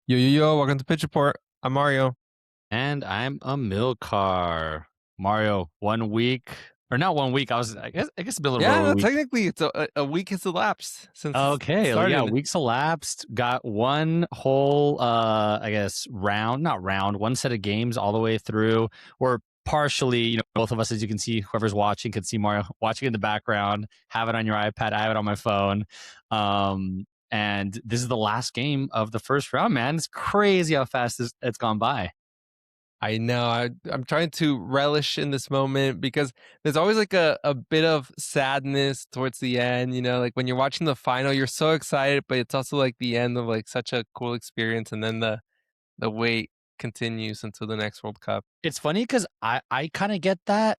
Yo, welcome to Pitch Report. I'm Mario. And I'm Amilcar. Mario, 1 week or not 1 week. I guess it's been a little bit Yeah, over a no, week. technically it's a week has elapsed since it Okay, yeah, started. weeks elapsed. Got one whole I guess one set of games all the way through. Or partially, both of us, as you can see, whoever's watching can see Mario watching in the background, have it on your iPad, I have it on my phone. And this is the last game of the first round, man. It's crazy how fast it's gone by. I know. I'm trying to relish in this moment because there's always like a bit of sadness towards the end. Like when you're watching the final, you're so excited, but it's also like the end of like such a cool experience, and then the wait continues until the next World Cup. It's funny because I kind of get that.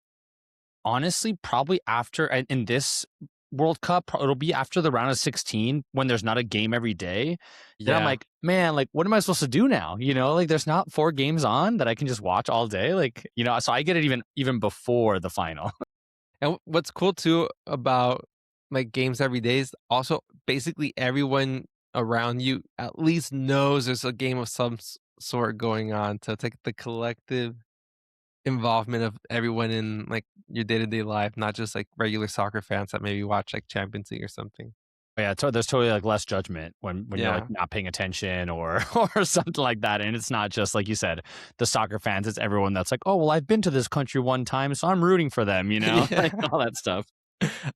Honestly, probably after in this World Cup, it'll be after the round of 16 when there's not a game every day. Then I'm Yeah. like, man, like, what am I supposed to do now? Like, there's not 4 games on that I can just watch all day. Like, so I get it even before the final. And what's cool too about like games every day is also basically everyone around you at least knows there's a game of some sort going on. So it's like the collective involvement of everyone in like your day to day life, not just like regular soccer fans that maybe watch like Champions League or something. Yeah, so there's totally like less judgment when you're like Yeah. not paying attention or or something like that. And it's not just like you said, the soccer fans, it's everyone that's like, oh well, I've been to this country one time, so I'm rooting for them, like Yeah. all that stuff.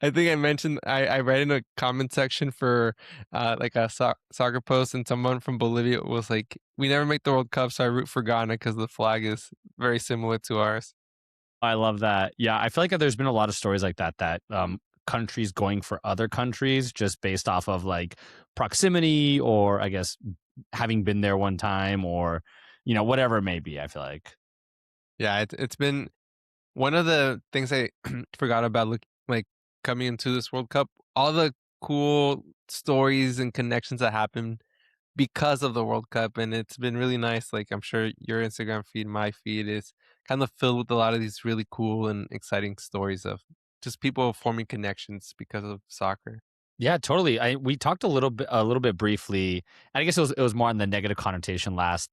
I think I mentioned I read in a comment section for like a soccer post, and someone from Bolivia was like, "We never make the World Cup, so I root for Ghana because the flag is very similar to ours." I love that. Yeah, I feel like there's been a lot of stories like that countries going for other countries just based off of like proximity or I guess having been there one time or whatever it may be. I feel like. Yeah, it's been one of the things I forgot about. Like coming into this World Cup, all the cool stories and connections that happen because of the World Cup, and it's been really nice. Like I'm sure your Instagram feed, my feed is kind of filled with a lot of these really cool and exciting stories of just people forming connections because of soccer. Yeah, totally. We talked a little bit briefly. And I guess it was more on the negative connotation last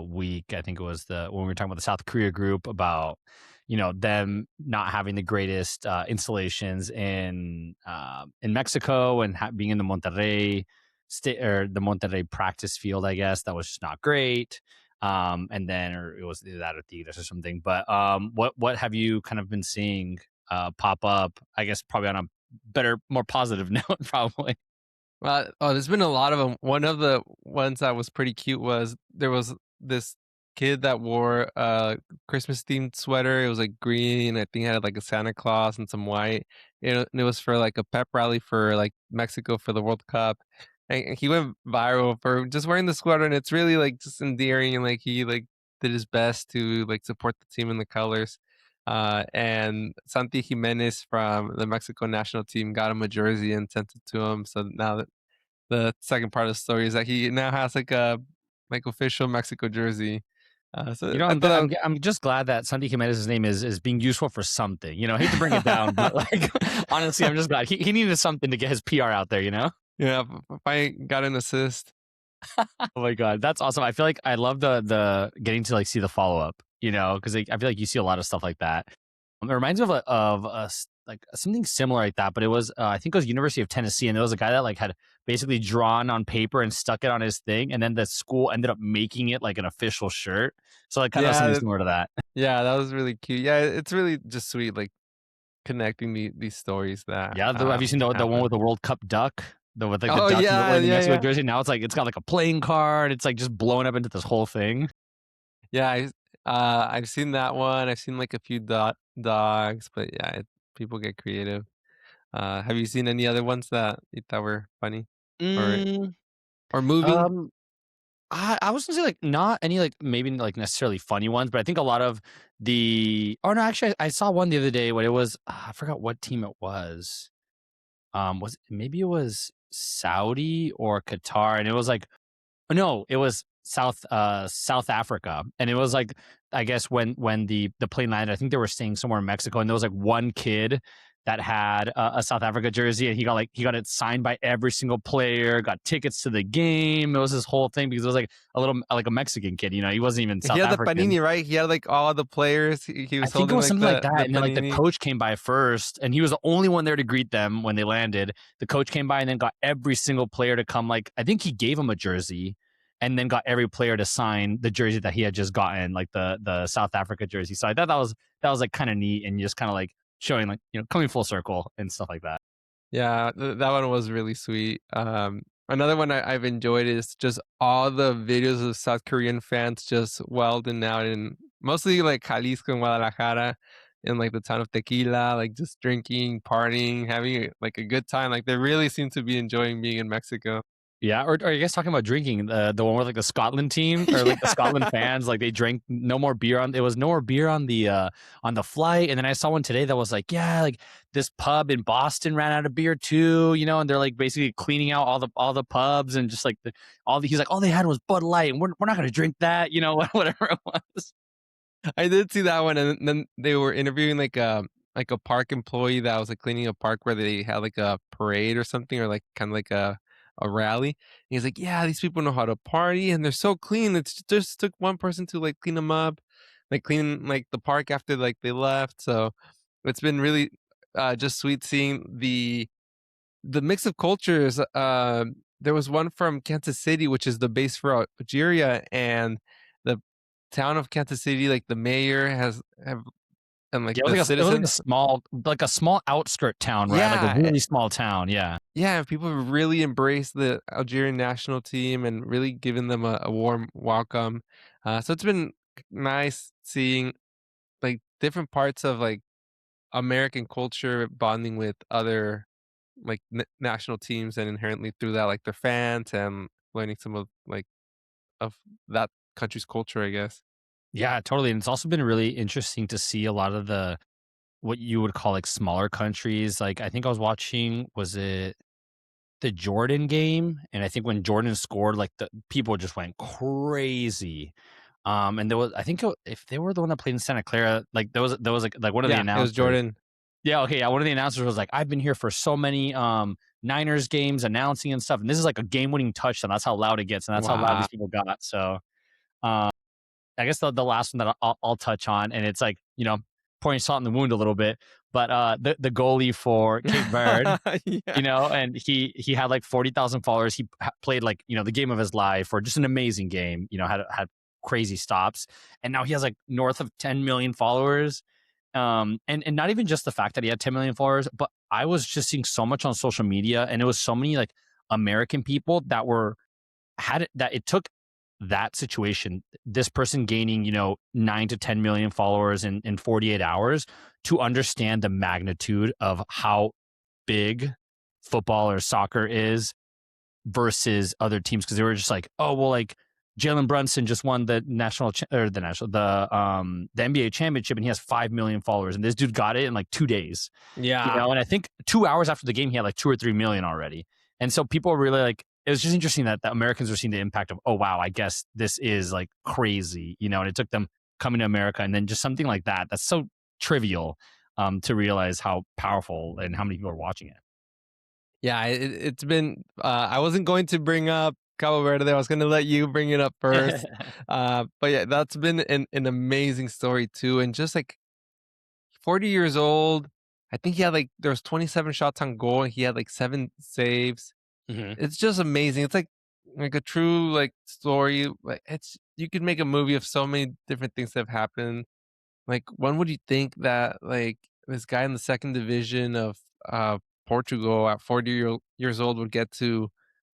week. I think it was the when we were talking about the South Korea group about them not having the greatest installations in Mexico and being in the Monterrey state or the Monterrey practice field. I guess that was just not great. And then or it was either that or Tigres or something. But what have you kind of been seeing pop up? I guess probably on a better, more positive note, probably. There's been a lot of them. One of the ones that was pretty cute was there was this kid that wore a Christmas themed sweater. It was like green. I think it had like a Santa Claus and some white. And it was for like a pep rally for like Mexico for the World Cup. And he went viral for just wearing the sweater, and it's really like just endearing, and like he like did his best to like support the team in the colors. And Santi Jimenez from the Mexico national team got him a jersey and sent it to him. So now that the second part of the story is that he now has like a like official Mexico jersey. So I I'm, thought that was, I'm just glad that Santi Jimenez's name is being useful for something. I hate to bring it down, but like honestly, I'm just glad he needed something to get his PR out there. yeah, if I got an assist. Oh my god, that's awesome. I feel like I love the getting to like see the follow up. Because I feel like you see a lot of stuff like that. It reminds me of like something similar like that, but it was I think it was University of Tennessee, and there was a guy that like had basically drawn on paper and stuck it on his thing, and then the school ended up making it like an official shirt. So like kind of Yeah, something similar to that. yeah, that was really cute. Yeah, it's really just sweet, like connecting these stories that Yeah, have you seen the one happen. with the World Cup duck? The with like the Oh duck yeah, wearing the yeah, Mexico yeah, jersey. Now it's got like a playing card. It's like just blowing up into this whole thing. yeah. I've seen that one. I've seen like a few dogs, but yeah, people get creative. Have you seen any other ones that were funny or Mm, or moving? um, I was gonna say like not any like maybe like necessarily funny ones, but I think a lot of the. Oh no, actually, I saw one the other day. What it was, I forgot what team it was. Maybe it was Saudi or Qatar, and it was like no, it was South Africa, and it was like I guess when the plane landed, I think they were staying somewhere in Mexico, and there was like one kid that had a South Africa jersey, and he got it signed by every single player, got tickets to the game. It was this whole thing because it was like a little like a Mexican kid, you know, he wasn't even He South had the African. panini, right? He had like all the players. He I was think it holding was like something like that. the And then like the panini. coach came by first, and he was the only one there to greet them when they landed. The coach came by and then got every single player to come. Like I think he gave him a jersey, and then got every player to sign the jersey that he had just gotten, like the South Africa jersey. So I thought that was like kind of neat, and just kind of like showing like, you know, coming full circle and stuff like that. Yeah, that one was really sweet. Another one I've enjoyed is just all the videos of South Korean fans just wilding out in mostly like Jalisco and Guadalajara, in like the town of Tequila, like just drinking, partying, having like a good time. Like they really seem to be enjoying being in Mexico. Yeah, or are you guys talking about drinking? The one with like the Scotland team or like the Scotland Yeah. fans, like they drank no more beer on. It was no more beer on the flight. And then I saw one today that was like, yeah, like this pub in Boston ran out of beer too, you know, and they're like basically cleaning out all the pubs, and just like he's like all they had was Bud Light, and we're not gonna drink that, you know, whatever it was. I did see that one, and then they were interviewing like a park employee that was like cleaning a park where they had like a parade or something, or like kind of like a rally. And he's like, "Yeah, these people know how to party, and they're so clean. It's just took one person to like clean them up, like clean like the park after like they left." So it's been really just sweet seeing the mix of cultures. There was one from Kansas City, which is the base for Algeria, and the town of Kansas City, like the mayor has have and like Yeah, the it was citizens. like a small outskirt town, right? Like a Yeah, really small town. Yeah. yeah, people have really embraced the Algerian national team and really given them a warm welcome. So it's been nice seeing like different parts of like American culture bonding with other like national teams, and inherently through that like their fans and learning some of that country's culture, I guess. Yeah, totally. And it's also been really interesting to see a lot of what you would call like smaller countries. Like I think I was watching, was it the Jordan game? And I think when Jordan scored, like the people just went crazy. And there was, I think if they were the one that played in Santa Clara, like there was like one of the Yeah, it was announcers. Jordan. Yeah, okay, yeah. One of the announcers was like, I've been here for so many Niners games announcing and stuff. And this is like a game winning touchdown. That's how loud it gets, and that's how loud Wow. these people got. So um I guess the last one that I'll touch on, and it's like, you know, pouring salt in the wound a little bit, but the goalie for Cape Verde, Yeah. you know, and he had like 40,000 followers. He played like, you know, the game of his life, or just an amazing game. You know, had crazy stops, and now he has like north of 10 million followers. And not even just the fact that he had 10 million followers, but I was just seeing so much on social media, and it was so many like American people that were had it that it took that situation, this person gaining, you know, 9 to 10 million followers in 48 hours, to understand the magnitude of how big football or soccer is versus other teams. Because they were just like, oh well, like Jalen Brunson just won the the NBA championship, and he has 5 million followers, and this dude got it in like 2 days, you Yeah. know. And I think 2 hours after the game he had like 2 or 3 million already. And so people are really like, it was just interesting that the Americans are seeing the impact of, oh wow, I guess this is like crazy, you know. And it took them coming to America, and then just something like that that's so trivial, to realize how powerful and how many people are watching it. Yeah, it's been I wasn't going to bring up Cabo Verde. I was going to let you bring it up first. But yeah, that's been an amazing story too, and just like 40 years old. I think he had like there was 27 shots on goal and he had like 7 saves. Hmm. It's just amazing. It's like a true like story. Like it's you could make a movie of so many different things that have happened. Like when would you think that like this guy in the second division of Portugal at 40 years old would get to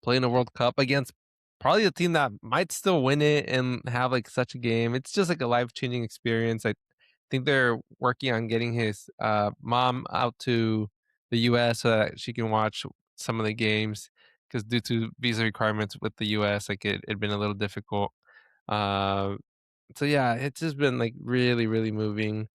play in a World Cup against probably a team that might still win it and have like such a game. It's just like a life-changing experience. I think they're working on getting his mom out to the US so that she can watch some of the games, because due to visa requirements with the US, like it'd been a little difficult. Uh, so yeah, it's just been like really, really moving.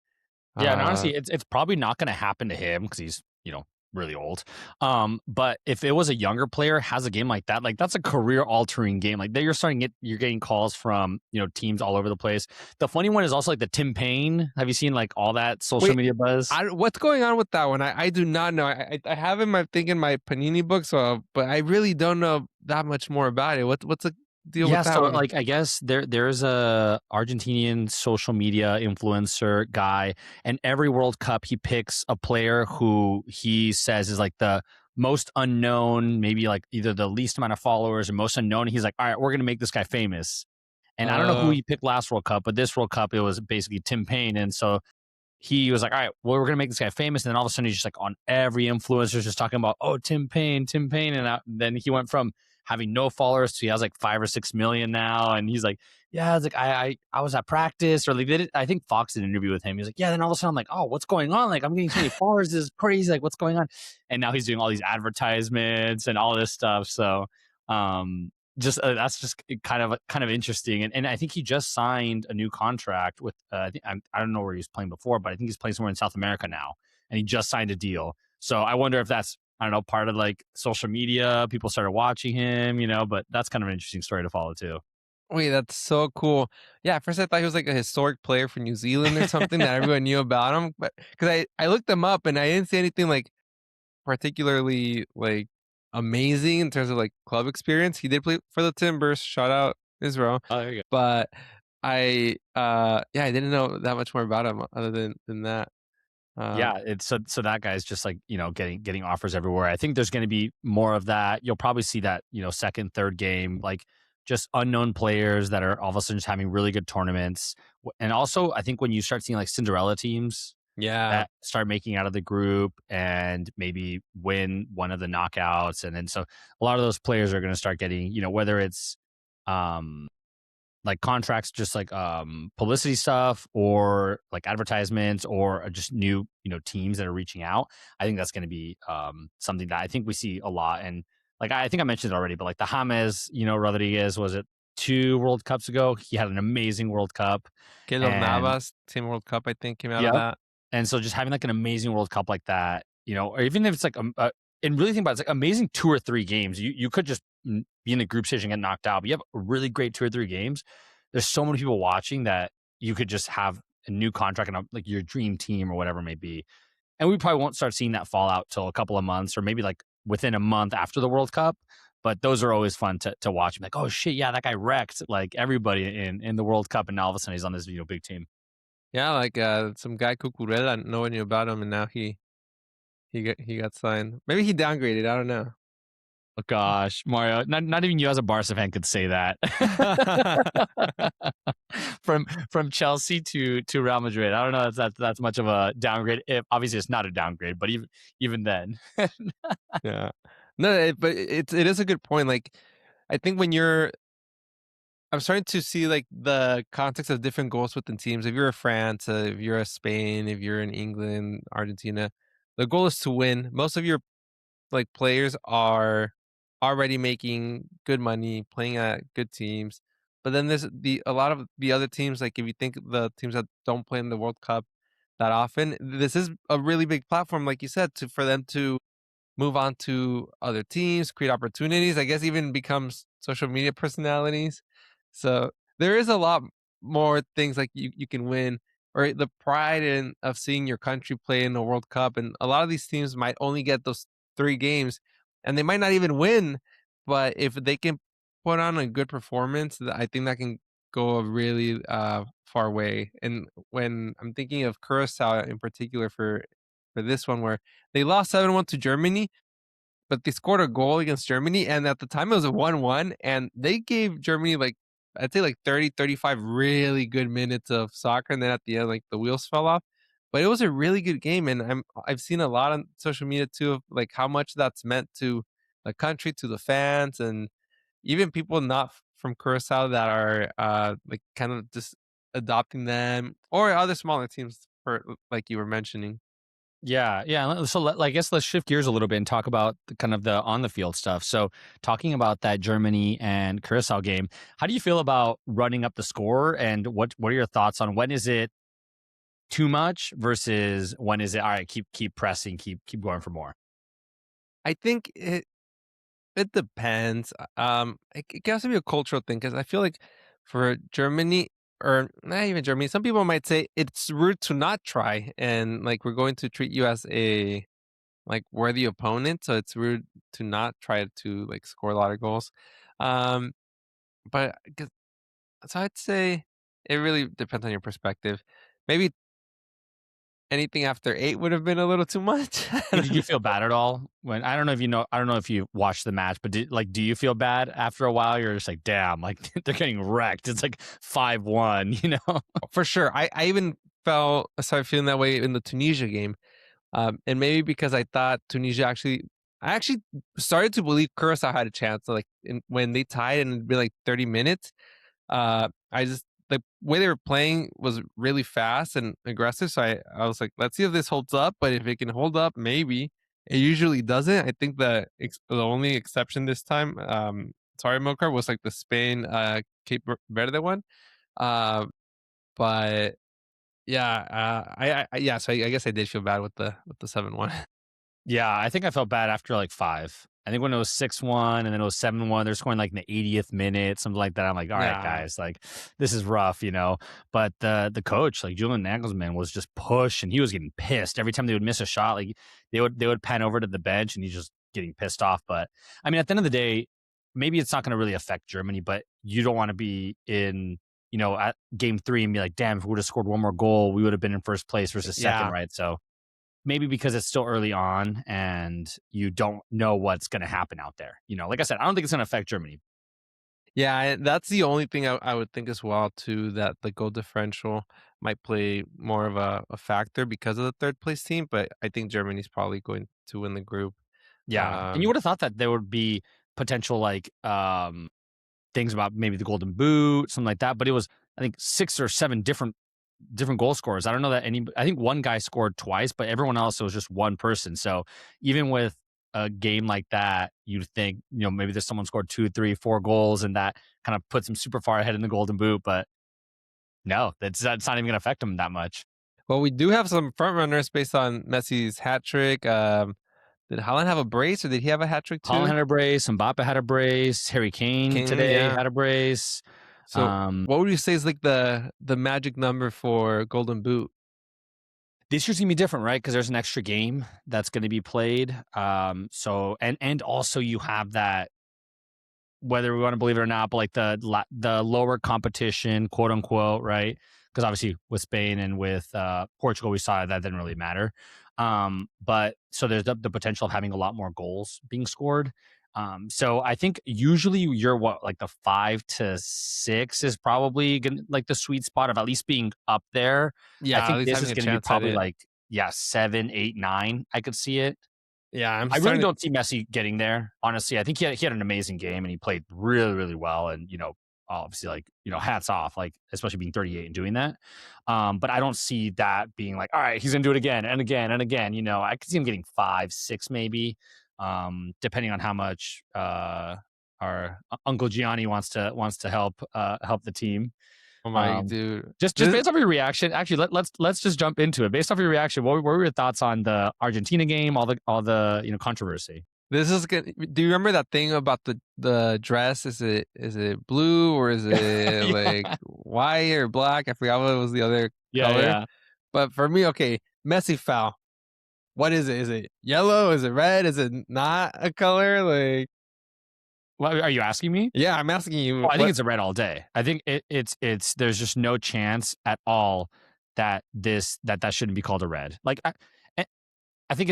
Yeah, and Uh, honestly, it's probably not going to happen to him because he's, you know, really old. But if it was a younger player has a game like that, like that's a career altering game. Like you're getting calls from teams all over the place. The funny one is also like the Tim Payne. Have you seen like all that social Wait, media buzz? what's going on with that one? I do not know. I have in my thing in my Panini book, so but I really don't know that much more about it. What's the deal with Yeah, that so one? like I guess there's a Argentinian social media influencer guy, and every World Cup he picks a player who he says is like the most unknown, maybe like either the least amount of followers or most unknown. He's like, all right, we're gonna make this guy famous. And I don't know who Uh, he picked last World Cup, but this World Cup it was basically Tim Payne, and so he was like, all right, well, we're gonna make this guy famous. And then all of a sudden, he's just like on every influencer, just talking about, oh, Tim Payne, Tim Payne. And then he went from having no followers to he has like 5 or 6 million now. And he's like, yeah, it's like I was at practice, or like I think Fox did an interview with him. He's like, yeah. Then all of a sudden, I'm like, oh, what's going on? Like, I'm getting so many followers. This is crazy. Like, what's going on? And now he's doing all these advertisements and all this stuff. So, just that's just kind of interesting, and I think he just signed a new contract with I don't know where he was playing before, but I think he's playing somewhere in South America now, and he just signed a deal. So I wonder if that's, I don't know, part of like social media, people started watching him, but that's kind of an interesting story to follow too. Wait, that's so cool. Yeah, at first I thought he was like a historic player for New Zealand or something that everyone knew about him, but because I looked him up and I didn't see anything like particularly like amazing in terms of like club experience. He did play for the Timbers. Shout out Israel. Oh, there you go. But yeah, I didn't know that much more about him other than that. Um Yeah, it's so that guy's just like, getting offers everywhere. I think there's going to be more of that. You'll probably see that, second, third game, like just unknown players that are all of a sudden just having really good tournaments. And also, I think when you start seeing like Cinderella teams yeah. that start making out of the group and maybe win one of the knockouts, and then so a lot of those players are going to start getting, whether it's um like contracts, just like publicity stuff or like advertisements or just new teams that are reaching out. I think that's going to be something that I think we see a lot. And like I think I mentioned it already, but like the James Rodriguez, was it 2 World Cups ago, he had an amazing World Cup. Keylor And Navas, Team World Cup, I think, came out of yep. that. And so just having like an amazing World Cup like that, or even if it's like and really think about it, it's like amazing 2 or 3 games. You could just be in the group stage and get knocked out, but you have a really great 2 or 3 games. There's so many people watching that you could just have a new contract and like your dream team or whatever it may be. And we probably won't start seeing that fallout till a couple of months or maybe like within a month after the World Cup. But those are always fun to watch. I'm like, oh shit, yeah, that guy wrecked like everybody in the World Cup, and now all of a sudden he's on this big team. Yeah, like some guy Cucurella, no one knew about him, and now he got signed. Maybe he downgraded. I don't know. Oh gosh, Mario, not even you as a Barca fan could say that. From Chelsea to Real Madrid. I don't know if that's much of a downgrade. If obviously it's not a downgrade, but even then. Yeah. No, but it is a good point. Like, I think I'm starting to see like the context of different goals within teams. If you're a France, if you're a Spain, if you're in England, Argentina, the goal is to win. Most of your like players are already making good money, playing at good teams. But then there's a lot of the other teams. Like if you think the teams that don't play in the World Cup that often, this is a really big platform, like you said, to for them to move on to other teams, create opportunities, I guess even becomes social media personalities. So there is a lot more things like you can win or the pride in of seeing your country play in the World Cup. And a lot of these teams might only get those 3 games and they might not even win. But if they can put on a good performance, I think that can go a really far way. And when I'm thinking of Curaçao in particular for this one where they lost 7-1 to Germany, but they scored a goal against Germany, and at the time it was a 1-1, and they gave Germany, like, I'd say, like, 30, 35 really good minutes of soccer, and then at the end, like, the wheels fell off. But it was a really good game, and I've seen a lot on social media too of, like, how much that's meant to the country, to the fans, and even people not from Curaçao that are, like, kind of just adopting them or other smaller teams for like you were mentioning. Yeah, yeah. So I guess let's shift gears a little bit and talk about the kind of the on the field stuff. So talking about that Germany and Curacao game, how do you feel about running up the score? And what are your thoughts on when is it too much versus when is it all right? Keep pressing, keep going for more. I think it depends. It has to be a cultural thing because I feel like for Germany or not even Germany, some people might say it's rude to not try, and like we're going to treat you as a like worthy opponent, so it's rude to not try to like score a lot of goals. Um, but 'cause- so I'd say it really depends on your perspective. Maybe anything after 8 would have been a little too much. I Yeah, don't did you know. feel bad at all when I don't know if you know I don't know if you watched the match, but do you feel bad after a while? You're just like, damn, like they're getting wrecked. It's like 5-1, you know? For sure. I even started feeling that way in the Tunisia game. And maybe because I thought Tunisia I actually started to believe Curaçao had a chance. Like when they tied and it'd be like 30 minutes. I just the way they were playing was really fast and aggressive. So I was like, let's see if this holds up. But if it can hold up, maybe it usually doesn't. I think the only exception this time, sorry, Milcar, was like the Spain Cape Verde one. Uh, but yeah, yeah. So I guess I did feel bad with the 7-1. Yeah, I think I felt bad after like 5. I think when it was 6-1 and then it was 7-1, they're scoring like in the 80th minute, something like that. I'm like, all right, Yeah. guys, like this is rough, you know. But the coach, like Julian Nagelsmann, was just push and he was getting pissed every time they would miss a shot. Like they would pan over to the bench and he's just getting pissed off. But I mean, at the end of the day, maybe it's not going to really affect Germany, but you don't want to be in, at game 3 and be like, damn, if we would have scored one more goal, we would have been in first place versus second, Yeah. right? So maybe because it's still early on and you don't know what's going to happen out there. Like I said, I don't think it's going to affect Germany. Yeah, that's the only thing I would think as well too, that the goal differential might play more of a factor because of the third place team, but I think Germany's probably going to win the group. Yeah. And you Um, would have thought that there would be potential like things about maybe the golden boot, something like that, but it was I think 6 or 7 different goal scorers. I don't know that I think one guy scored twice, but everyone else it was just one person. So even with a game like that, you'd think, maybe there's someone scored 2, 3, 4 goals and that kind of puts him super far ahead in the golden boot, but no, that's not even gonna affect them that much. well, we do have some front runners based on Messi's hat trick. Did Haaland have a brace or did he have a hat trick Haaland too? had a brace, Mbappe had a brace, Harry Kane Kane, today yeah. had a brace. So Um, what would you say is like the magic number for Golden Boot? this year's gonna be different, right? Because there's an extra game that's gonna be played. So and also you have that whether we want to believe it or not, but like the lower competition, quote unquote, right? Because obviously with Spain and with Portugal, we saw that didn't really matter. But so there's the potential of having a lot more goals being scored. So I think usually you're what like the 5 to 6 is probably like the sweet spot of at least being up there. I Yeah, at think least this having is a going to be chance at probably it. like 7, 8, 9. I could see it. Yeah, I'm I really starting. don't see Messi getting there. Honestly, I think he had an amazing game and he played really, really well. And obviously, like hats off, like especially being 38 and doing that. But I don't see that being like, all right, he's gonna do it again and again and again. I could see him getting 5, 6 maybe, depending on how much our Uncle Gianni wants to help the team. Oh my Um, dude. just This based off your reaction, actually, let's just jump into it. Based off your reaction, what were your thoughts on the Argentina game, all the controversy? This is good. Do you remember that thing about the dress? Is it blue or is it like Yeah, white or black? I forgot what was the other yeah, color. yeah. But for me, okay, Messi foul. What is it? Is it yellow? Is it red? Is it not a color? Like, What are you asking me? yeah, I'm asking Oh, you I think what. it's a red all day. I think it's there's just no chance at all that that shouldn't be called a red. Like I think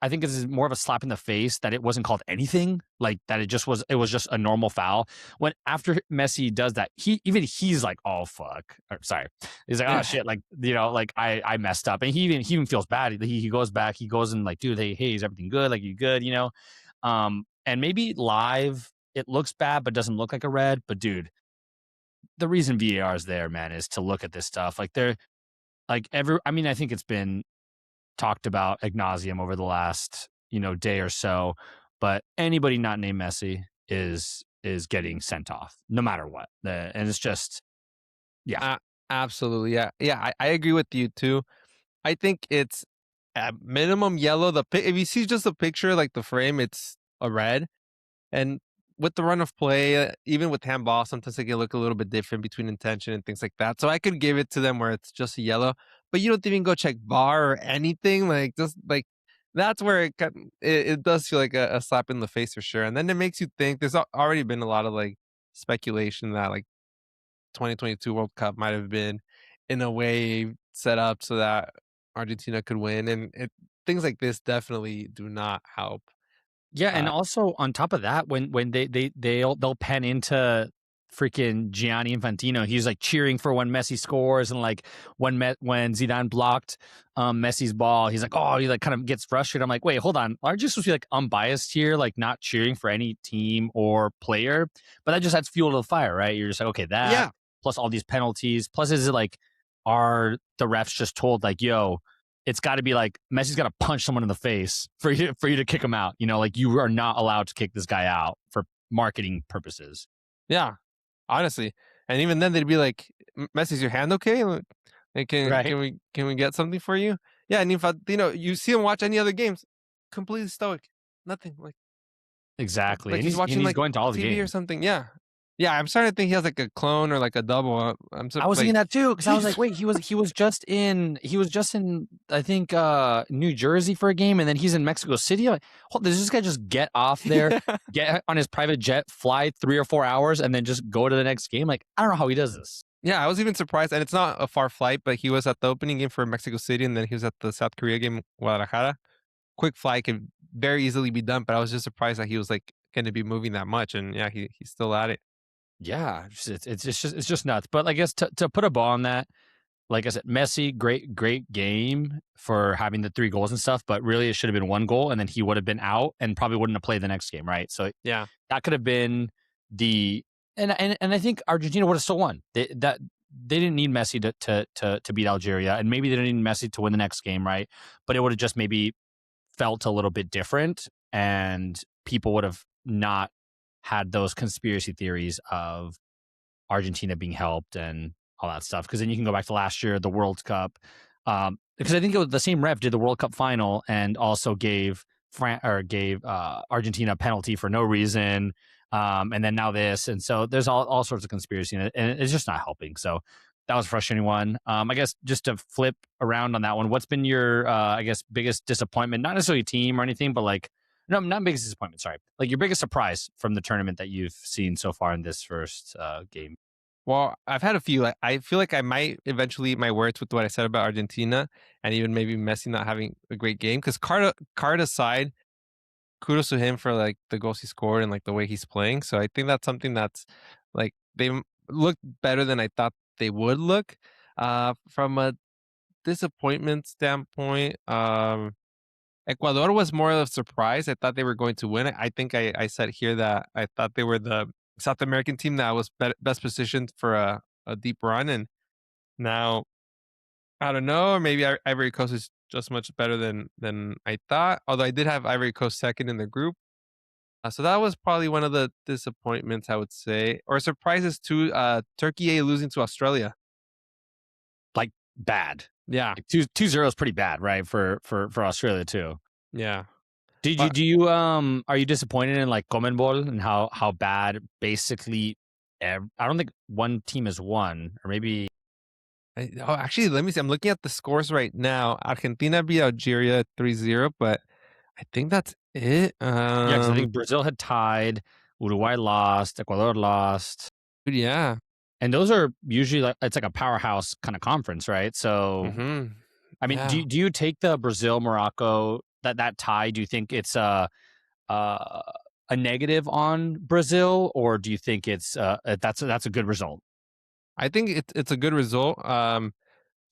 I think it's more of a slap in the face that it wasn't called anything, like that it was just a normal foul. When after Messi does that, he's like, "Oh fuck." Or, sorry. He's like, "Oh shit, like, like I messed up." And he even feels bad. He goes back, he goes and like, "Dude, hey, is everything good? Like you good, you know?" And maybe live it looks bad but doesn't look like a red, but dude, the reason VAR is there, man, is to look at this stuff. Like they're like I mean, I think it's been talked about ad nauseum over the last day or so. But anybody not named Messi is getting sent off no matter what, and it's just yeah, Uh, Absolutely, yeah, yeah. I agree with you too. I think it's at minimum yellow. If you see just the picture, like the frame, it's a red. And with the run of play, even with handball, sometimes they can look a little bit different between intention and things like that. So I could give it to them where it's just a yellow, but you don't even go check VAR or anything. Like just like that's where it does feel like a slap in the face for sure. And then it makes you think. There's already been a lot of like speculation that like 2022 World Cup might have been in a way set up so that Argentina could win, and things like this definitely do not help. Yeah, and Uh, also on top of that, when they'll pen into freaking Gianni Infantino, he's like cheering for when Messi scores, and like when Zidane blocked Messi's ball, he's like, oh, he like kind of gets frustrated. I'm like, wait, hold on, aren't you supposed to be like unbiased here, like not cheering for any team or player? But that just adds fuel to the fire, right? You're just like, okay, that yeah, plus all these penalties, plus is it like, are the refs just told like, yo, it's got to be like Messi's got to punch someone in the face for you to kick him out. You know, like you are not allowed to kick this guy out for marketing purposes. yeah. Honestly, and even then they'd be like, Messi's your hand okay? Like, Right. can we get something for you?" Yeah, and if you see him watch any other games, completely stoic, nothing, Exactly. like And he's he's watching like going to all the TV or games. something. Yeah, yeah. I'm starting to think he has like a clone or like a double. I'm so I was thinking like, that too because I was like, jeez. wait, he was just in I think New Jersey for a game, and then he's in Mexico City. I'm like, does this guy just get off there, Yeah. get on his private jet, fly 3 or 4 hours, and then just go to the next game? Like, I don't know how he does this. Yeah, I was even surprised, and it's not a far flight, but he was at the opening game for Mexico City, and then he was at the South Korea game, Guadalajara. Quick flight could very easily be done, but I was just surprised that he was like going to be moving that much, and yeah, he's still at it. Yeah, it's just nuts. But I guess to put a ball on that, like I said, Messi, great game for having the 3 goals and stuff, but really it should have been 1 goal, and then he would have been out and probably wouldn't have played the next game, right? So Yeah, that could have been the and I think Argentina would have still won. They didn't need Messi to beat Algeria, and maybe they didn't need Messi to win the next game, right? But it would have just maybe felt a little bit different, and people would have not had those conspiracy theories of Argentina being helped and all that stuff. Because then you can go back to last year, the World Cup. Because I think it was the same ref did the World Cup final and also gave Argentina a penalty for no reason. And then now this, and so there's all sorts of conspiracy in it, and it's just not helping. So that was a frustrating one. I guess just to flip around on that one, what's been your I guess biggest disappointment? Not necessarily team or anything, but like no, not biggest disappointment. Sorry, like your biggest surprise from the tournament that you've seen so far in this first game. well, I've had a few. I feel like I might eventually eat my words with what I said about Argentina, and even maybe Messi not having a great game. Because card aside, kudos to him for like the goals he scored and like the way he's playing. So I think that's something that's like look better than I thought they would look. From a disappointment standpoint, Ecuador was more of a surprise. I thought they were going to win. I think I said here that I thought they were the South American team that was best positioned for a deep run, and now I don't know. Maybe Ivory Coast is just much better than I thought. Although I did have Ivory Coast second in the group. So that was probably one of the disappointments, I would say, or surprises too. Turkey A losing to Australia. Like bad. Yeah, Like 2-0 is pretty bad, right? For Australia too. yeah. Did you But do you are you disappointed in like Comenbol and how bad basically I don't think one team has won, or maybe actually, let me see. I'm looking at the scores right now. Argentina beat Algeria 3-0, but I think that's it. yeah, because I think Brazil had tied, Uruguay lost, Ecuador lost. Yeah. And those are usually like it's like a powerhouse kind of conference, right? So Mm-hmm. I mean, Yeah. do you take the Brazil Morocco that tie? Do you think it's uh, a negative on Brazil, or do you think it's that's a good result? I think it's a good result.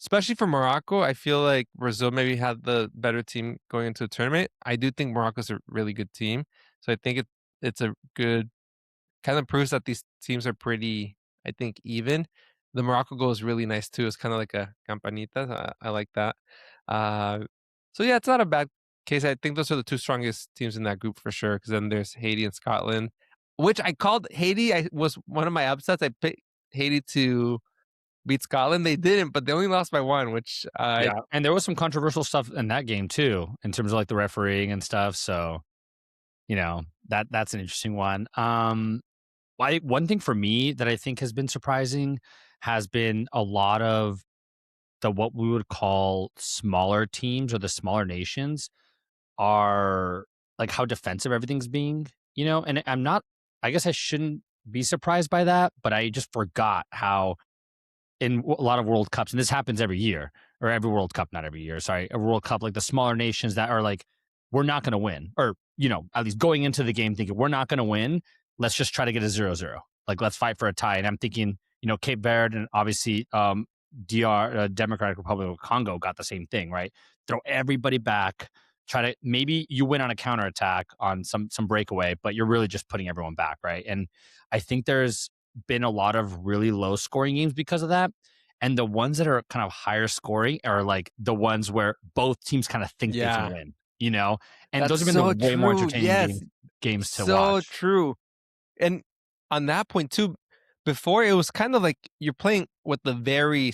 Especially for Morocco, I feel like Brazil maybe had the better team going into the tournament. I do think Morocco's a really good team, so I think it's a good kind of proves that these teams are pretty, I think, even. The Morocco goal is really nice too. It's kind of like a campanita. I like that. Uh, so yeah, it's not a bad case. I think those are the two strongest teams in that group for sure. Because then there's Haiti and Scotland, which I called Haiti. I was one of my upsets. I picked Haiti to beat Scotland. They didn't, but they only lost by one, which Yeah, and there was some controversial stuff in that game too, in terms of like the refereeing and stuff. So that's an interesting one. One thing for me that I think has been surprising has been a lot of the what we would call smaller teams or the smaller nations are like how defensive everything's being, and I'm not, I guess I shouldn't be surprised by that, but I just forgot how in a lot of World Cups, and this happens every year, or every World Cup, not every year, sorry, a World Cup, like the smaller nations that are like, we're not going to win, or, at least going into the game thinking, we're not going to win. Let's just try to get a 0-0. Like, let's fight for a tie. And I'm thinking, Cape Verde and obviously DR, Democratic Republic of Congo, got the same thing, right? Throw everybody back, try to, maybe you win on a counterattack on some breakaway, but you're really just putting everyone back, right? And I think there's been a lot of really low scoring games because of that. And the ones that are kind of higher scoring are like the ones where both teams kind of think they can yeah, win. And that's those have been the so way more true. entertaining Yes, games to so watch. true. And on that point too, before it was kind of like you're playing with the very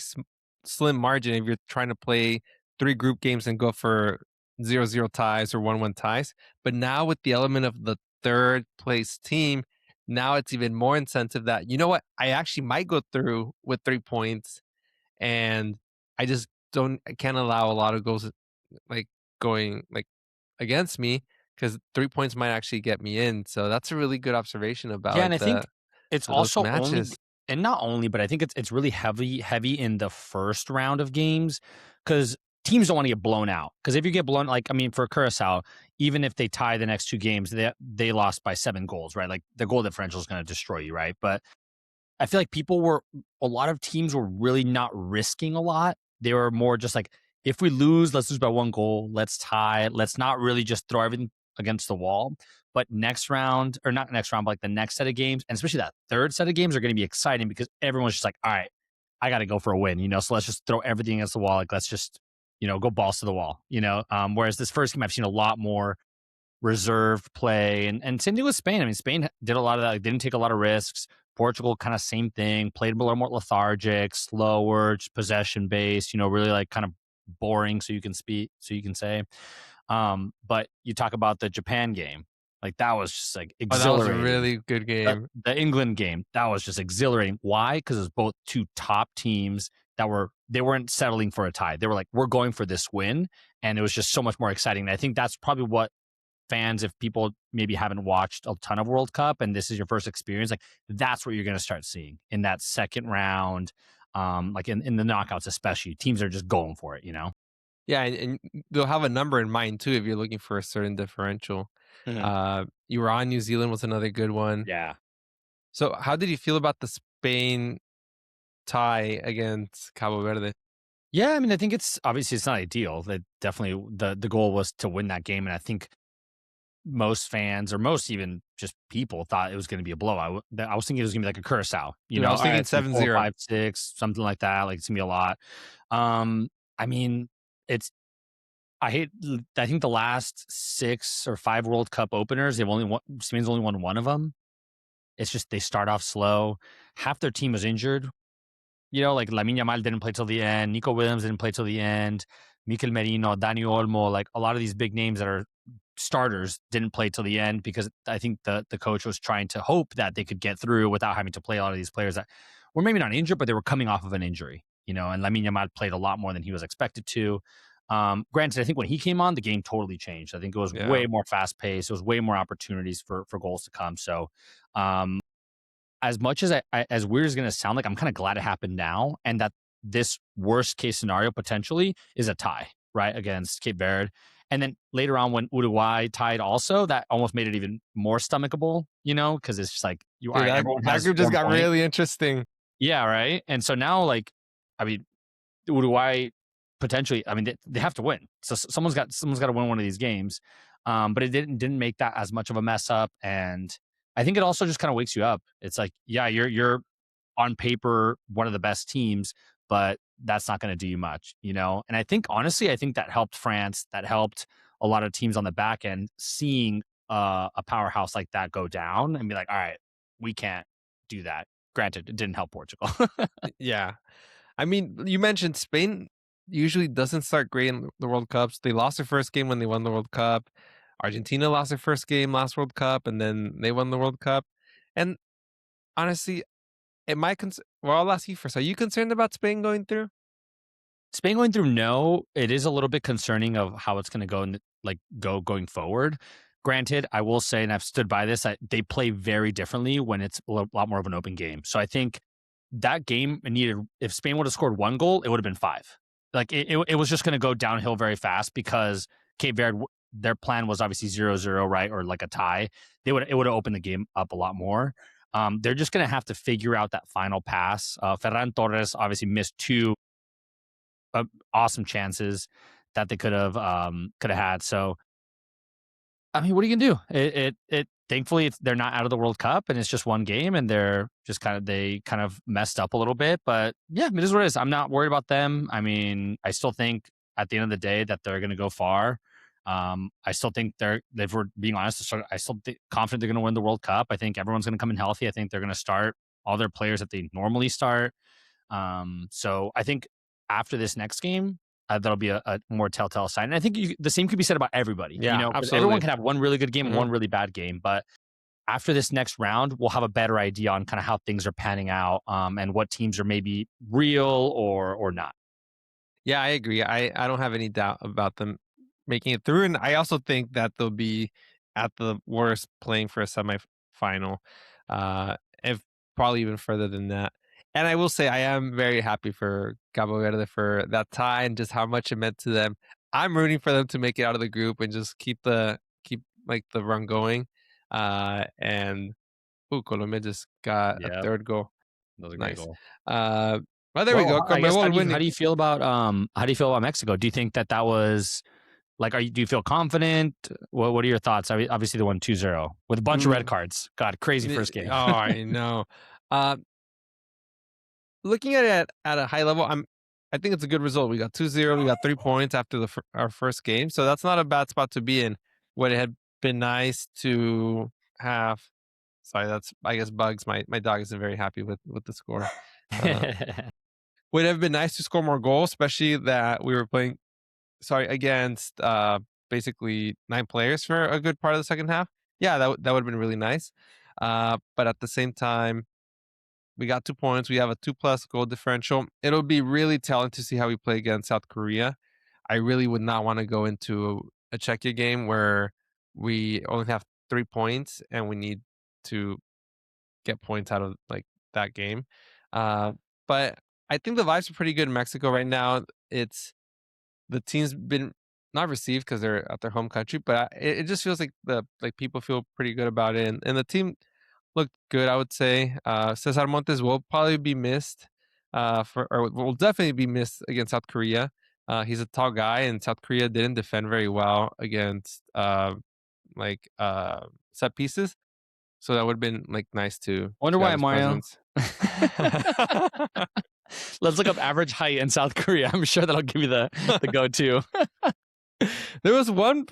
slim margin if you're trying to play three group games and go for 0-0 ties or 1-1 ties. But now with the element of the third place team, now it's even more incentive that, you know what, I actually might go through with 3 points, and I can't allow a lot of goals like going like against me, because 3 points might actually get me in. So that's a really good observation about Yeah, and like I think it's those also matches. and not only, but I think it's really heavy in the first round of games because teams don't want to get blown out. Because if you get blown, like I mean, for Curaçao, even if they tie the next two games, they lost by 7 goals, right? Like the goal differential is going to destroy you, right? But I feel like a lot of teams were really not risking a lot. They were more just like, if we lose, let's lose by 1 goal. Let's tie. Let's not really just throw everything against the wall. But next round, or not next round, but like the next set of games, and especially that third set of games are going to be exciting because everyone's just like, all right, I got to go for a win. So let's just throw everything against the wall. Like, let's just, go balls to the wall. Whereas this first game, I've seen a lot more reserved play. And same thing with Spain. I mean, Spain did a lot of that. Like, didn't take a lot of risks. Portugal, kind of same thing. Played a little more lethargic, slower, just possession based. Really like kind of boring. So you can say. But you talk about the Japan game, like that was just like Oh, that was a exhilarating. really good The, game. the England game, that was just exhilarating. Why? Because it was both two top teams they weren't settling for a tie. They were like, we're going for this win, and it was just so much more exciting. And I think that's probably what fans, if people maybe haven't watched a ton of World Cup and this is your first experience, like that's what you're going to start seeing in that second round, like in the knockouts, especially teams are just going for it. Yeah, and they'll have a number in mind too if you're looking for a certain differential. Hmm. Iran, New Zealand was another good one. Yeah. So how did you feel about the Spain tie against Cabo Verde? Yeah, I mean, I think it's obviously it's not ideal. That definitely the goal was to win that game, and I think most fans or most even just people thought it was going to be a blowout. I was thinking it was going to be like a Curacao, Dude, I was all right, thinking it's gonna be 7-0. 4-5-6, something like that. Like it's gonna be a lot. Um, I mean, it's I think the last 6 or 5 World Cup openers, Spain's only won one of them. It's just they start off slow. Half their team was injured. Like Lamine Yamal didn't play till the end. Nico Williams didn't play till the end. Mikel Merino, Dani Olmo, like a lot of these big names that are starters didn't play till the end because I think the coach was trying to hope that they could get through without having to play a lot of these players that were maybe not injured, but they were coming off of an injury. And Lamine Yamal played a lot more than he was expected to. Granted, I think when he came on, the game totally changed. I think it was Yeah. way more fast paced. There was way more opportunities for goals to come. So, as much as as weird as it's going to sound like, I'm kind of glad it happened now, and that this worst case scenario potentially is a tie, right, against Cape Verde. And then later on, when Uruguay tied, also that almost made it even more stomachable, because it's just like all Dude, right, that everyone that has group just one got point, really interesting. yeah, right. And so now, like, I mean, Uruguay potentially, I mean, they have to win. So someone's got to win one of these games. But it didn't make that as much of a mess up, and I think it also just kind of wakes you up. It's like, yeah, you're on paper one of the best teams, but that's not going to do you much. And I think honestly, I think that helped France. That helped a lot of teams on the back end seeing a powerhouse like that go down and be like, all right, we can't do that. Granted, it didn't help Portugal. Yeah. I mean, you mentioned Spain usually doesn't start great in the World Cups. They lost their first game when they won the World Cup. Argentina lost their first game last World Cup, and then they won the World Cup. And honestly, well, I'll ask you first. Are you concerned about Spain going through? Spain going through, no. It is a little bit concerning of how it's going to go and go going forward. Granted, I will say, and I've stood by this, they play very differently when it's a lot more of an open game. So I think that game needed, if Spain would have scored one goal, it would have been five. Like it was just going to go downhill very fast because Cape Verde, their plan was obviously 0-0, right? Or like a tie. It would have opened the game up a lot more. They're just going to have to figure out that final pass. Ferran Torres obviously missed two awesome chances that they could have had. So I mean, what are you gonna do? It thankfully they're not out of the World Cup and it's just one game and they're just they kind of messed up a little bit. But yeah, it is what it is. I'm not worried about them. I mean, I still think at the end of the day that they're gonna go far. I still think if we're being honest, I still think confident they're gonna win the World Cup. I think everyone's gonna come in healthy. I think they're gonna start all their players that they normally start. So I think after this next game, that'll be a more telltale sign. And I think the same could be said about everybody, Yeah, 'cause everyone absolutely. can have one really good game and Mhm. one really bad game. But after this next round, we'll have a better idea on kind of how things are panning out, and what teams are maybe real or not. Yeah, I agree. I don't have any doubt about them making it through, and I also think that they'll be at the worst playing for a semifinal, if probably even further than that. And I will say I am very happy for Cabo Verde for that tie and just how much it meant to them. I'm rooting for them to make it out of the group and just keep like the run going. And Colombia just got a Yeah, third goal. that was a great Nice. goal. Uh, well, there we Well, go. I guess Conmebol how do winning. you feel about Mexico? Do you think that was like, do you feel confident? What are your thoughts? Obviously, they won 2-0 with a bunch of red Mm. cards. God, crazy Oh, first game. I know. Uh, looking at it at a high level, I think it's a good result. We got 2-0. We got 3 points after our first game, so that's not a bad spot to be in. Would it have been nice to have? Sorry, that's I guess Bugs. My dog isn't very happy with the score. Uh, would it have been nice to score more goals, especially that we were playing. Sorry, against basically 9 players for a good part of the second half. Yeah, that would have been really nice. But at the same time, we got 2 points. We have a 2+ goal differential. It'll be really telling to see how we play against South Korea. I really would not want to go into a Czechia game where we only have 3 points and we need to get points out of like that game. Uh, but I think the vibes are pretty good in Mexico right now. It's the team's been not received because they're at their home country, but it just feels like the like people feel pretty good about it, and the team looked good. I would say Cesar Montes will probably be missed, for or will definitely be missed against South Korea. He's a tall guy, and South Korea didn't defend very well against like set pieces, so that would have been like nice Wonder to have why, his Mario. presence. Let's look up average height in South Korea. I'm sure that'll give you the go-to. There was one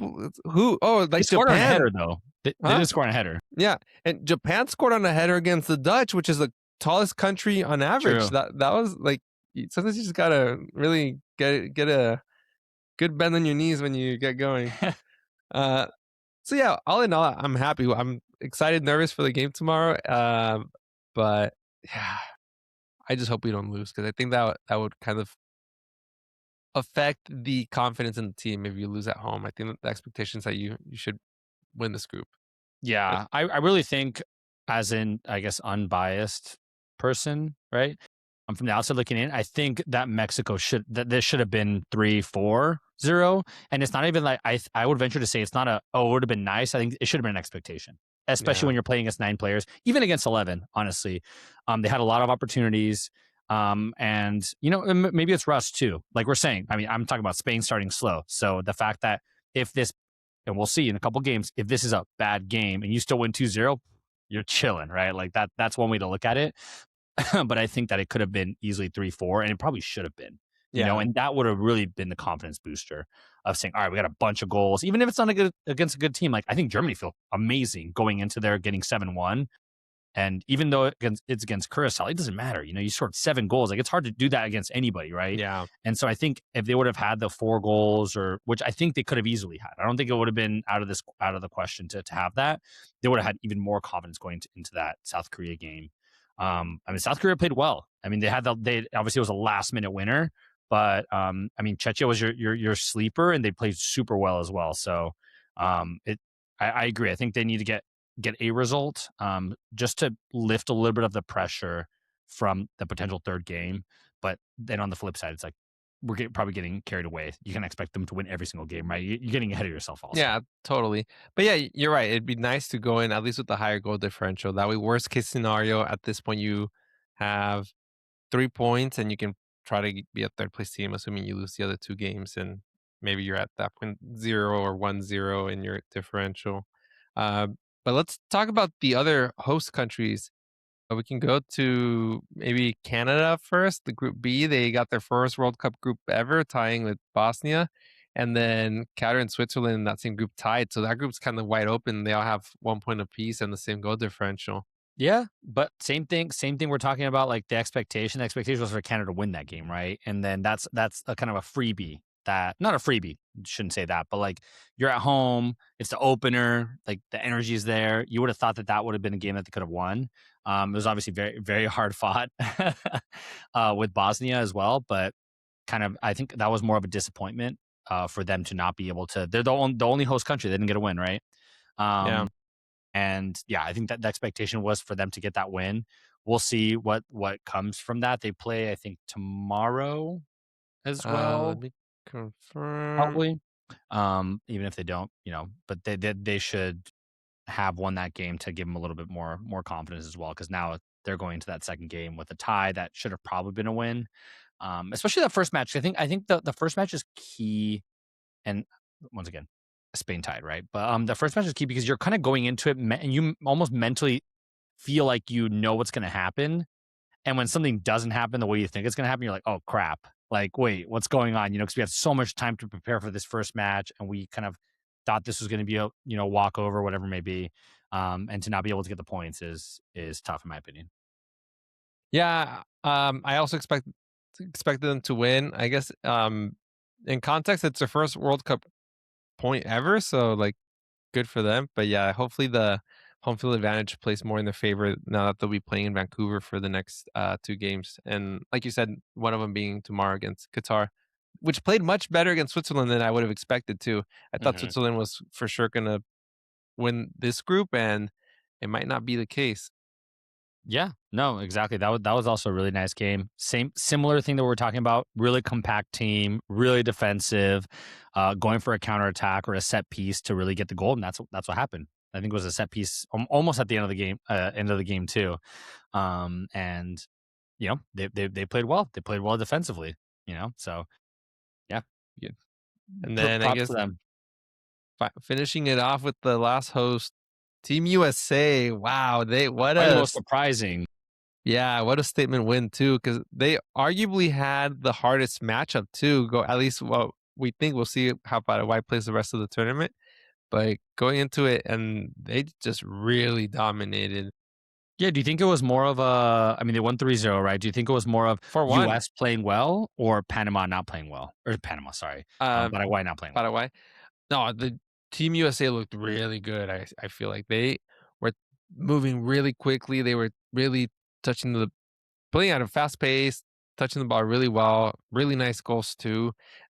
who They like scored on a Japan, header though. They huh? did score on a header. Yeah, and Japan scored on a header against the Dutch, which is the tallest country on average. True. That was like sometimes you just gotta really get a good bend on your knees when you get going. Uh, so yeah, all in all, I'm happy. I'm excited, nervous for the game tomorrow. But yeah, I just hope we don't lose because I think that would kind of affect the confidence in the team if you lose at home. I think the expectations that you should win this group. But Yeah, I really think, as in, I guess, unbiased person, right? I'm from the outside looking in. I think that that this should have been 3-4-0, and it's not even like I would venture to say it's not it would have been nice. I think it should have been an expectation, especially yeah, when you're playing against 9 players, even against 11. Honestly, they had a lot of opportunities. And maybe it's rust too. Like we're saying, I mean, I'm talking about Spain starting slow. So the fact that if this, and we'll see in a couple games, if this is a bad game and you still win 2-0, you're chilling, right? Like that's one way to look at it. But I think that it could have been easily 3-4, and it probably should have been, yeah. and that would have really been the confidence booster of saying, all right, we got a bunch of goals, even if it's not against a good team. Like I think Germany feel amazing going into there getting 7-1. And even though it's against Curaçao, it doesn't matter. You scored 7 goals. Like, it's hard to do that against anybody, right? Yeah. And so I think if they would have had the 4 goals, or which I think they could have easily had, I don't think it would have been out of the question to have that. They would have had even more confidence going into that South Korea game. I mean, South Korea played well. I mean, they obviously it was a last minute winner, but I mean, Czechia was your sleeper, and they played super well as well. So it I agree. I think they need to get a result, just to lift a little bit of the pressure from the potential third game. But then on the flip side, it's like probably getting carried away. You can expect them to win every single game, right? You're getting ahead of yourself also. Yeah, totally. But yeah, you're right. It'd be nice to go in at least with the higher goal differential. That way, worst case scenario, at this point, you have 3 points and you can try to be a third place team, assuming you lose the other two games, and maybe you're at that point 0 or 1-0 in your differential. Uh, but let's talk about the other host countries. We can go to maybe Canada first. The Group B, they got their first World Cup group ever, tying with Bosnia. And then Qatar and Switzerland in that same group tied. So that group's kind of wide open. They all have 1 point apiece and the same goal differential. Yeah, but same thing we're talking about, like the expectation. The expectation was for Canada to win that game, right? And then that's a kind of a freebie, that not a freebie, shouldn't say that, but like, you're at home, it's the opener, like the energy is there. You would have thought that would have been a game that they could have won. It was obviously very, very hard fought with Bosnia as well, but kind of, I think that was more of a disappointment for them to not be able to. They're the only host country. They didn't get a win, right? Yeah. Um, and yeah, I think that the expectation was for them to get that win. We'll see what comes from that. They play, I think, tomorrow as Let well, me confirm. probably. Even if they don't, but they should have won that game to give them a little bit more confidence as well, because now they're going to that second game with a tie that should have probably been a win. Especially that first match. I think the first match is key. And once again, Spain tied, right? But the first match is key because you're kind of going into it, and you almost mentally feel like you know what's going to happen. And when something doesn't happen the way you think it's going to happen, you're like, oh crap! Like, wait, what's going on? Because we had so much time to prepare for this first match, and we kind of thought this was going to be a walkover, whatever it may be. And to not be able to get the points is tough in my opinion. Yeah. I also expected them to win. I guess in context, it's their first World Cup point ever. So like good for them. But yeah, hopefully the home field advantage plays more in their favor now that they'll be playing in Vancouver for the next two games. And like you said, one of them being tomorrow against Qatar, which played much better against Switzerland than I would have expected to. I thought hmm Switzerland was for sure going to win this group, and it might not be the case. Yeah, no, exactly. That was also a really nice game. Similar thing that we're talking about. Really compact team, really defensive, going for a counterattack or a set piece to really get the goal, and that's what happened. I think it was a set piece almost at the end of the game too. And they played well. They played well defensively. So yeah, Yeah. And then I props to guess them. finishing it off with the last host, Team USA. Wow, they what Probably the a most surprising. yeah, what a statement win too, because they arguably had the hardest matchup too. Go at least what we think. We'll see how Paraguay plays the rest of the tournament. But going into it, and they just really dominated Yeah, do you think it was more of a, I mean, they won 3-0, right? Do you think it was more of for one. US playing well or Panama not playing well? Or Panama, sorry. Um, Paraguay not playing well. Paraguay. No, the Team USA looked really good. I feel like they were moving really quickly. They were really touching the playing at a fast pace, touching the ball really well. Really nice goals too.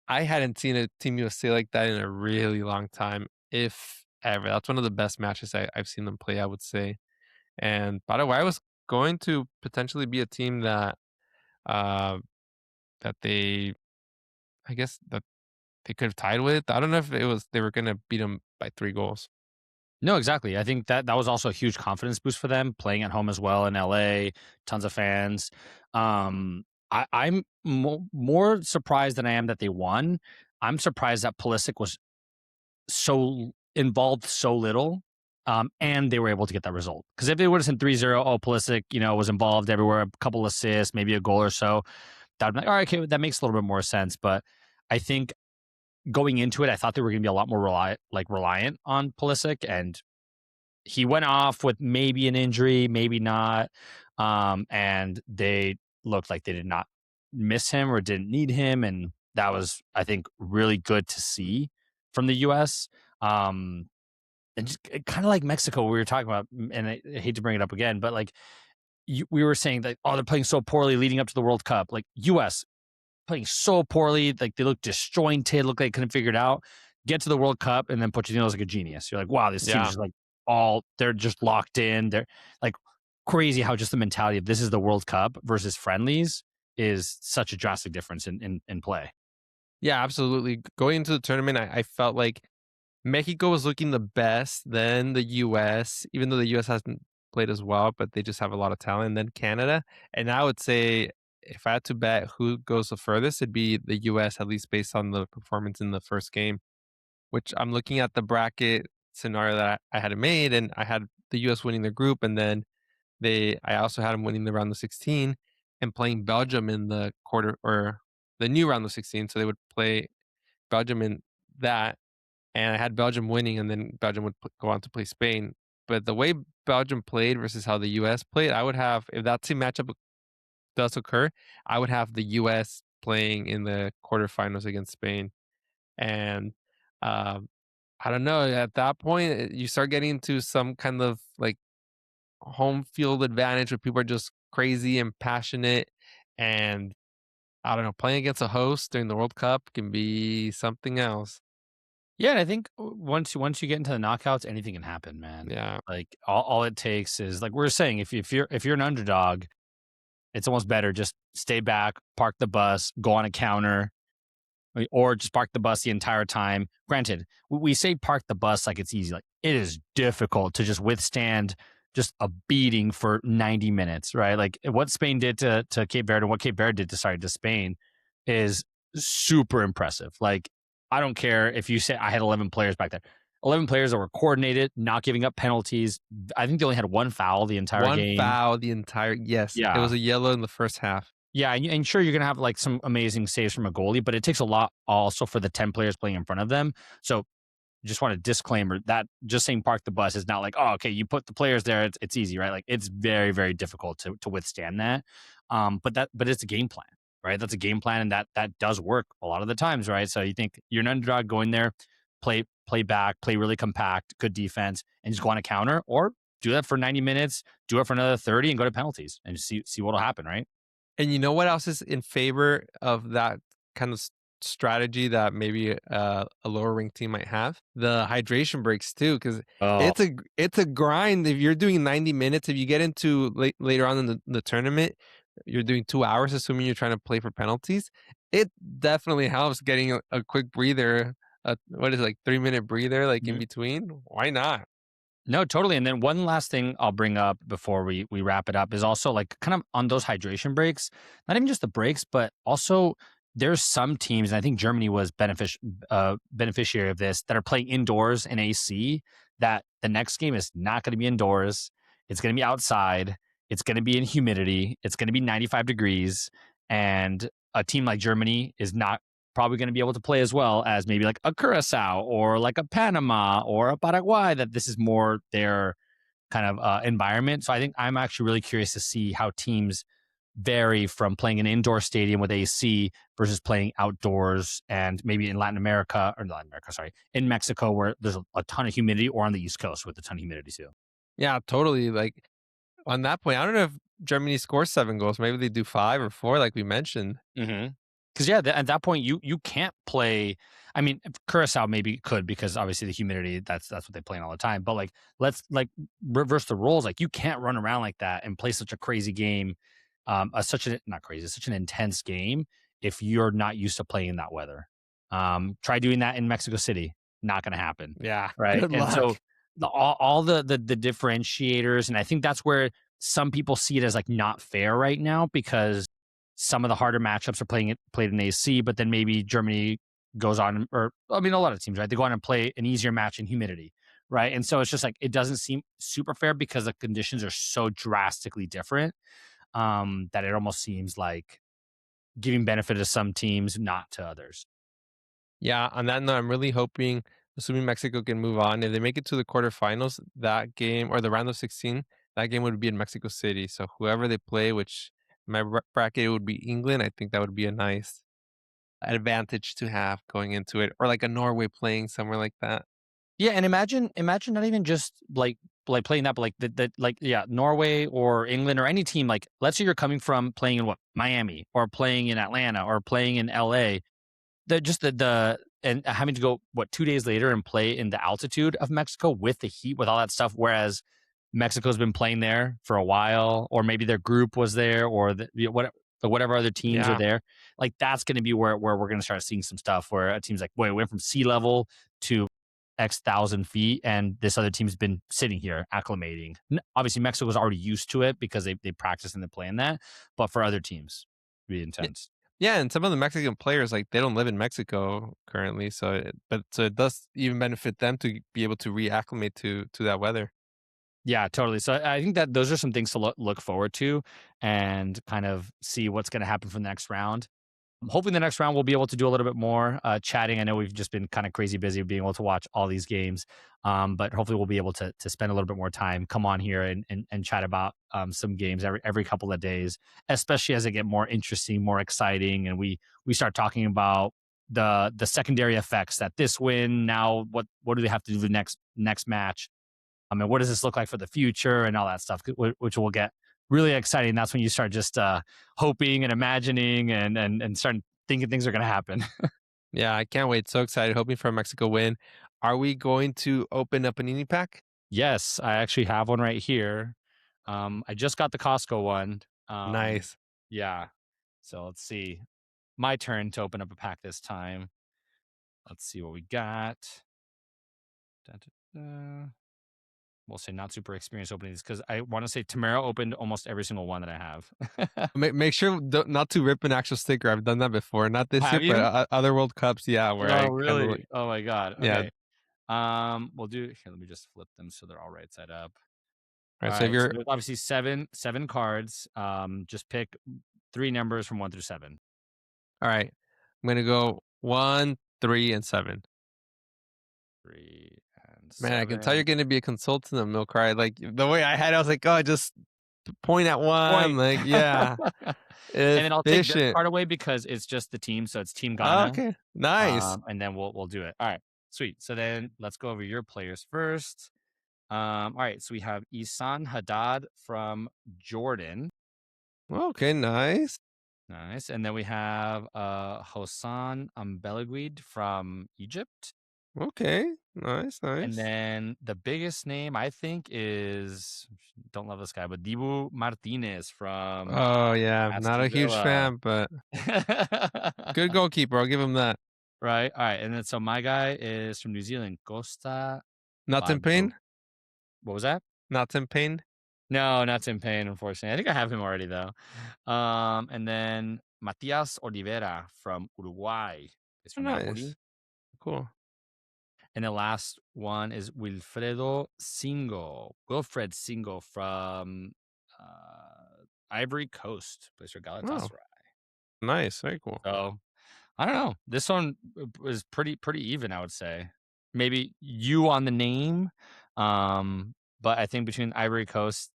I hadn't seen a Team USA like that in a really long time, if ever. That's one of the best matches I've seen them play, I would say. And Paraguay was going to potentially be a team uh, that I guess that they could have tied with. I don't know if it was they were gonna beat them by 3 goals. No, exactly. I think that was also a huge confidence boost for them playing at home as well in LA, tons of fans. I'm more surprised than I am that they won. I'm surprised that Pulisic was so involved so little, and they were able to get that result. Because if they would have said 3-0, oh, Pulisic, was involved everywhere, a couple assists, maybe a goal or so, that would be like, all right, okay, that makes a little bit more sense. But I think going into it, I thought they were going to be a lot more reliant on Pulisic, and he went off with maybe an injury, maybe not. And they looked like they did not miss him or didn't need him. And that was, I think, really good to see from the US. And just kind of like Mexico, we were talking about, and I hate to bring it up again, but like we were saying that, oh, they're playing so poorly leading up to the World Cup. Like US playing so poorly, like they look disjointed, look like they couldn't figure it out. Get to the World Cup, and then Pochettino's like a genius. You're like, wow, this team's Yeah. just like they're just locked in. They're like crazy how just the mentality of this is the World Cup versus friendlies is such a drastic difference in play. Yeah, absolutely. Going into the tournament, I felt like Mexico was looking the best, then the US, even though the US hasn't played as well, but they just have a lot of talent, and then Canada. And I would say if I had to bet who goes the furthest, it'd be the US, at least based on the performance in the first game, which I'm looking at the bracket scenario that I had made, and I had the US winning the group, and then I also had them winning the round of 16 and playing Belgium in the quarter or the new round of 16. So they would play Belgium in that, and I had Belgium winning, and then Belgium would go on to play Spain. But the way Belgium played versus how the US played, I would have, if that same matchup does occur, I would have the US playing in the quarterfinals against Spain. And um, I don't know, at that point, you start getting into some kind of like home field advantage where people are just crazy and passionate. And I don't know, playing against a host during the World Cup can be something else. Yeah, and I think once you get into the knockouts, anything can happen, man. Yeah. Like all it takes is like we are saying, if you're an underdog, it's almost better just stay back, park the bus, go on a counter, or just park the bus the entire time. Granted, we say park the bus like it's easy. Like it is difficult to just withstand just a beating for 90 minutes, right? Like what Spain did to Cape Verde and what Cape Verde did to Spain is super impressive. Like I don't care if you say I had 11 players back there. 11 players that were coordinated, not giving up penalties. I think they only had one foul the entire One game. foul the entire, yes, it was Yeah. a yellow in the first half. Yeah, and sure, you're gonna have like some amazing saves from a goalie, but it takes a lot also for the 10 players playing in front of them. So just want a disclaimer that just saying park the bus is not like, oh, okay, you put the players there, it's easy, right? Like it's very, very difficult to withstand that. But it's a game plan, right? That's a game plan, and that does work a lot of the times, right? So you think you're an underdog, going there, play back, play really compact, good defense, and just go on a counter, or do that for 90 minutes, do it for another 30, and go to penalties and see what'll happen, right? And you know what else is in favor of that kind of strategy that maybe a lower ranked team might have? The hydration breaks too, because Oh, it's a grind. If you're doing 90 minutes, if you get into later on in the tournament, you're doing 2 hours, assuming you're trying to play for penalties. It definitely helps getting a quick breather. What is it, like 3 minute breather, like in between? Why not? no, totally. And then one last thing I'll bring up before we wrap it up is also like kind of on those hydration breaks, not even just the breaks, but also there's some teams, and I think Germany was beneficiary of this, that are playing indoors in AC. That the next game is not going to be indoors. It's going to be outside. It's going to be in humidity. It's going to be 95 degrees, and a team like Germany is not probably going to be able to play as well as maybe like a Curaçao or like a Panama or a Paraguay, that this is more their kind of environment. So I think I'm actually really curious to see how teams vary from playing an indoor stadium with AC versus playing outdoors, and maybe in Latin America, sorry, in Mexico where there's a ton of humidity, or on the East Coast with a ton of humidity too. Yeah, totally. Like on that point, I don't know if Germany scores 7 goals. Maybe they do 5 or 4, like we mentioned. Mm-hmm. Because yeah, at that point you can't play. I mean, Curacao maybe could, because obviously the humidity, that's what they play in all the time. But like, let's like reverse the roles. Like you can't run around like that and play such a crazy game, such a not crazy, such an intense game if you're not used to playing in that weather. Try doing that in Mexico City. Not going to happen, Yeah, right? good And so luck. all the differentiators, and I think that's where some people see it as like not fair right now, because some of the harder matchups are played in AC, but then maybe Germany goes on, or I mean, a lot of teams, right? They go on and play an easier match in humidity, right? And so it's just like it doesn't seem super fair because the conditions are so drastically different, that it almost seems like giving benefit to some teams, not to others. Yeah, on that note, I'm really hoping assuming Mexico can move on, if they make it to the quarterfinals, that game or the round of 16, that game would be in Mexico City. So whoever they play, which my bracket would be England, I think that would be a nice advantage to have going into it, or like a Norway playing somewhere like that. Yeah, and imagine not even just like playing that, but like the like yeah, Norway or England or any team. Like, let's say you're coming from playing in what Miami or playing in Atlanta or playing in LA. The and having to go what 2 days later and play in the altitude of Mexico with the heat with all that stuff. Whereas Mexico's been playing there for a while, or maybe their group was there, or whatever other teams are Yeah. there. Like that's going to be where we're going to start seeing some stuff where a team's like, wait, we went from sea level to X thousand feet, and this other team's been sitting here acclimating. Obviously, Mexico was already used to it because they practice and they play in that. But for other teams, it'd be Yeah. intense. Yeah, and some of the Mexican players, like, they don't live in Mexico currently, so it does even benefit them to be able to reacclimate to that weather. Yeah, totally. So I think that those are some things to look forward to and kind of see what's going to happen for the next round. Hopefully, the next round we'll be able to do a little bit more chatting. I know we've just been kind of crazy busy being able to watch all these games, but hopefully we'll be able to spend a little bit more time, come on here and chat about some games every couple of days, especially as they get more interesting, more exciting, and we start talking about the secondary effects that this win now what do they have to do the next match. I mean, what does this look like for the future and all that stuff, which will get really exciting. That's when you start just hoping and imagining and start thinking things are going to happen. Yeah, I can't wait, so excited, hoping for a Mexico win. Are we going to open a Panini pack? Yes, I actually have one right here. I just got the Costco one. Nice. Yeah. So let's see. My turn to open up a pack this time. Let's see what we got. Da, da, da. We'll say not super experienced opening these because I want to say Tamara opened almost every single one that I have. Make sure not to rip an actual sticker, I've done that before, not this year, Have but, you? other World Cups, yeah, where Oh, I kinda really? like Oh my god. yeah. Okay. We'll do here. Let me just flip them so they're all right side up. Alright, All so if right. So you're there's obviously seven cards. Just pick three numbers from 1 through 7. alright, I'm gonna go 1, 3, and 7. 3 and Man, I can tell you're 7. gonna be a consultant of Milk Ride, like, the way I had it, I was like, "Oh, just point at one," Point. like, yeah, And then I'll take this efficient. card away because it's just the team. So it's Team Oh, Ghana. okay, nice. And then we'll do it. All right. Sweet. So then let's go over your players first. All right. So we have Isan Haddad from Jordan. Okay, nice. Nice. And then we have Hosan Ambelaguid from Egypt. Okay, nice, And nice. then the biggest name I think is don't love this guy, but Dibu Martinez from Oh, yeah, not Aston a huge Villa. fan, but good goalkeeper, I'll give him that. Right. All right. And then so my guy is from New Zealand, Costa Not in Bado. pain? What was that? Not in pain? No, not Tim Payne, unfortunately. I think I have him already though. And then Matias Oliveira from Uruguay is Oh, from Napoli. nice, cool. And the last one is Wilfred Singo from Ivory Coast, plays for Oh, Galatasaray. nice, very cool. So I don't know. This one is pretty even, I would say. Maybe you on the name, but I think between Ivory Coast,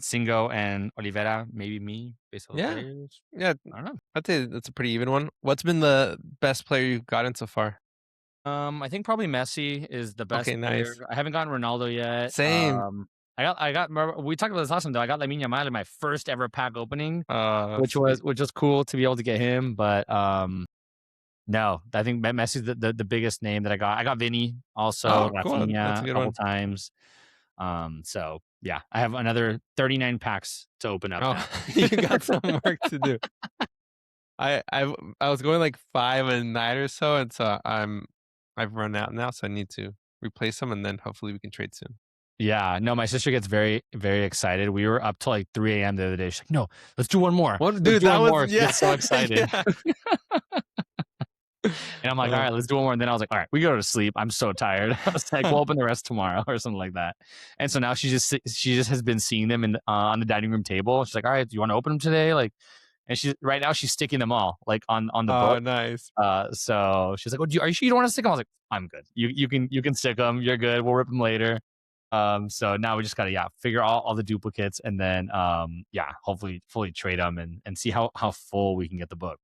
Singo, and Oliveira, maybe me based on the Yeah, players. yeah, I don't know. I'd say that's a pretty even one. What's been the best player you've gotten so far? I think probably Messi is the Okay, best player. nice. I haven't gotten Ronaldo yet. Same. I got. Remember, we talked about this last time though. I got Lamine Yamal in my first ever pack opening, Sweet. which was cool to be able to get him. But no, I think Messi's the biggest name that I got. I got Vinny also, Oh, cool, that's Rafinha a a good couple one. times. So yeah, I have another 39 packs to open up Oh, now. you got some work to do. I was going like 5 a night or so, and so I've run out now, so I need to replace them, and then hopefully we can trade soon. Yeah, no, my sister gets very, very excited. We were up till like 3 a.m. the other day. She's like, "No, let's do one more. Well, Let's dude, do that one was more." She yeah, gets so excited, yeah. and I'm like, "All Uh, right, let's do one more." And then I was like, "All right, we go to sleep. I'm so tired." I was like, "We'll open the rest tomorrow or something like that." And so now she just has been seeing them in on the dining room table. She's like, "All right, do you want to open them today?" Like, and she's right now she's sticking them all like on the Oh, book. nice. So she's like, "Oh, are you sure you don't want to stick them?" I was like, "I'm good. You can stick them. You're good. We'll rip them later." So now we just gotta figure out all the duplicates and then hopefully fully trade them and see how full we can get the book.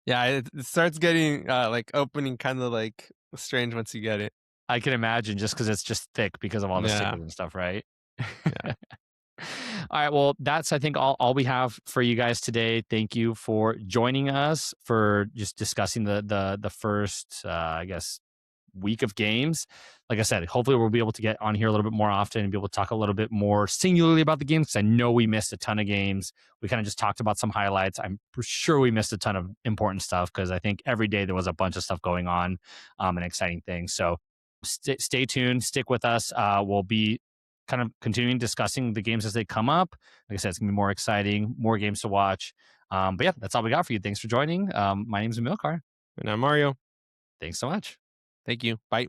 Yeah, it starts getting like opening kind of like strange once you get it. I can imagine just because it's just thick because of all the Yeah, stickers and stuff, right? yeah. All right. Well, that's I think all we have for you guys today. Thank you for joining us for just discussing the first I guess week of games. Like I said, hopefully we'll be able to get on here a little bit more often and be able to talk a little bit more singularly about the games because I know we missed a ton of games. We kind of just talked about some highlights. I'm sure we missed a ton of important stuff because I think every day there was a bunch of stuff going on and exciting things. So stay tuned, stick with us. We'll be kind of continuing discussing the games as they come up. Like I said, it's gonna be more exciting, more games to watch. But yeah, that's all we got for you. Thanks for joining. My name's Amilcar. And I'm Mario. Thanks so much. Thank you. Bye.